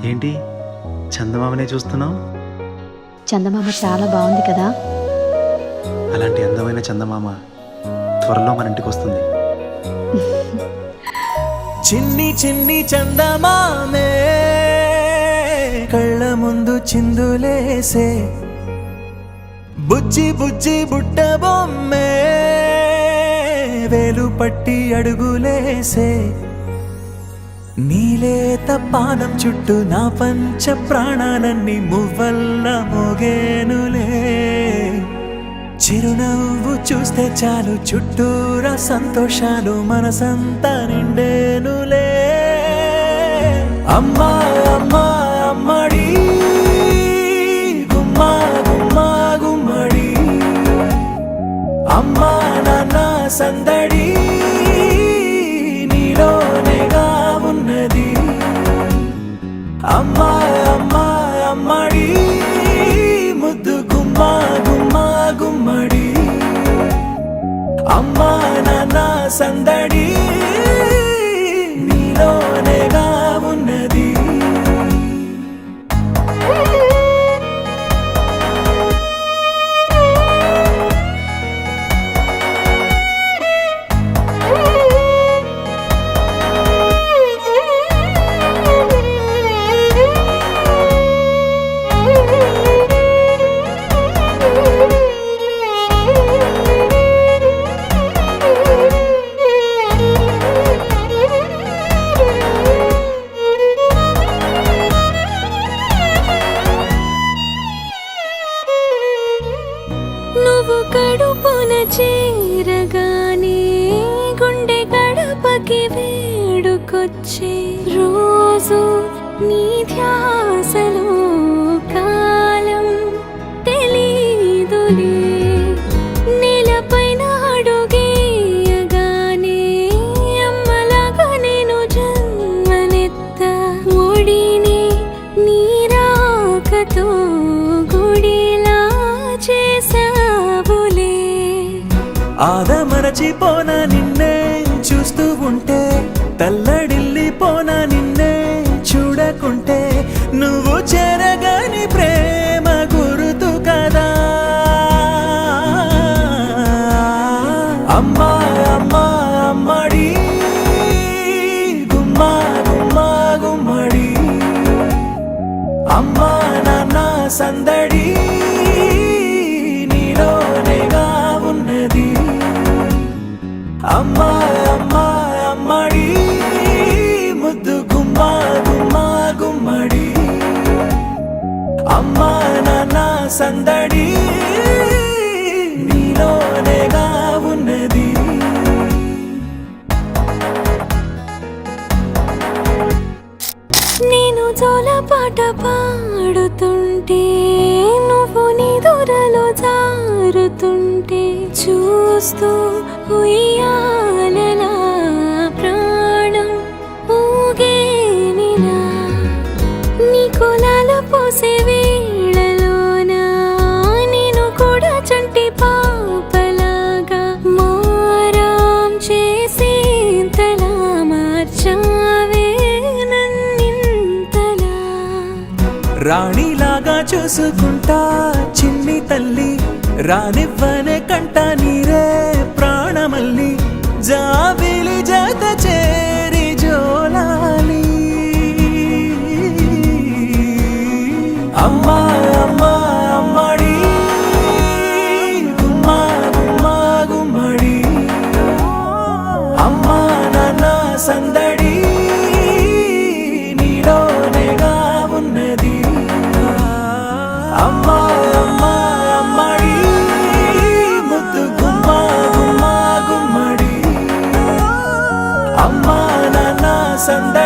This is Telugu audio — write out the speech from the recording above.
ఏంటి చందమామనే చూస్తున్నావు? చందమామ చాలా బాగుంది కదా. అలాంటి అందమైన చందమామ త్వరలో మన ఇంటికి వస్తుంది. చిన్ని చిన్ని చందమామే కళ్ళ ముందు చిందులేసే, బుజ్జి బుజ్జి బుట్ట బొమ్మే వేలు పట్టి అడుగులేసే, నీలేత పానం చుట్టూ నా పంచ ప్రాణాలన్నీ మువ్వల్ల మోగేనులే, చిరునవ్వు చూస్తే చాలు చుట్టూరా సంతోషాలు మనసంతా నిండేనులే. అమ్మా అమ్మా అమ్మడి గుమ్మా గుమ్మా గుమ్మడి, అమ్మా నాన్న సందడి నీలోనేగా ఉన్నది. అమ్మా అమ్మా అమ్మడి ముద్దు గుమ్మా గుమ్మా గుమ్మడి, అమ్మా నాన్న సందడి నీలోనేగా ఉన్నది. నువ్వు కడుపున చేరగానే గుండె గడపకి వేడుకొచ్చే, రోజు నీ ధ్యాసలో కాలం తెలీదులే, నేలపైన అడుగేయగానే అమ్మలాగా నేను జన్మనెత్త, ఒడిని నీ రాకతో గుడిలా చేసావులే. ఆదమరచిపోన నిన్నే చూస్తూ ఉంటే, తల్లడిల్లిపోన నిన్నే చూడకుంటే, నువ్వు చెరగని ప్రేమ గురుతు కదా. అమ్మా అమ్మా అమ్మడి గుమ్మా గుమ్మా గుమ్మడి, అమ్మా నాన్న సందడి నీలోనేగా ఉన్నది. అమ్మా అమ్మా అమ్మడి ముద్దు గుమ్మా గుమ్మా గుమ్మడి, అమ్మా నాన్న సందడి నీలోనేగా ఉన్నది. నేను జోలపాట పాడుతుంటే, నువ్వు నీ దూరలో జారుతుంటే, చూస్తూ ఉయ్యాలలా ప్రాణం ఊగేనిలా, నీ కులాల పోసే వేళలోన నేను కూడా చంటి పాపలాగా మారాం చేసేంతలా మార్చావే నన్నింతలా. రాణిలాగా చూసుకుంటా చిన్ని తల్లి, రానివ్వనే కంట నీరే ప్రాణమల్లి, జాబిలి జత చేరి జోలాలి. అమ్మా అమ్మా అమ్మడి గుమ్మా గుమ్మా గుమ్మడి, అమ్మా నాన్న సందడి నీలోనేగా ఉన్నది. అమ్మా అమ్మా అమ్మడి ముద్దు గుమ్మా గుమ్మా గుమ్మడి, అమ్మా నాన్న సందడి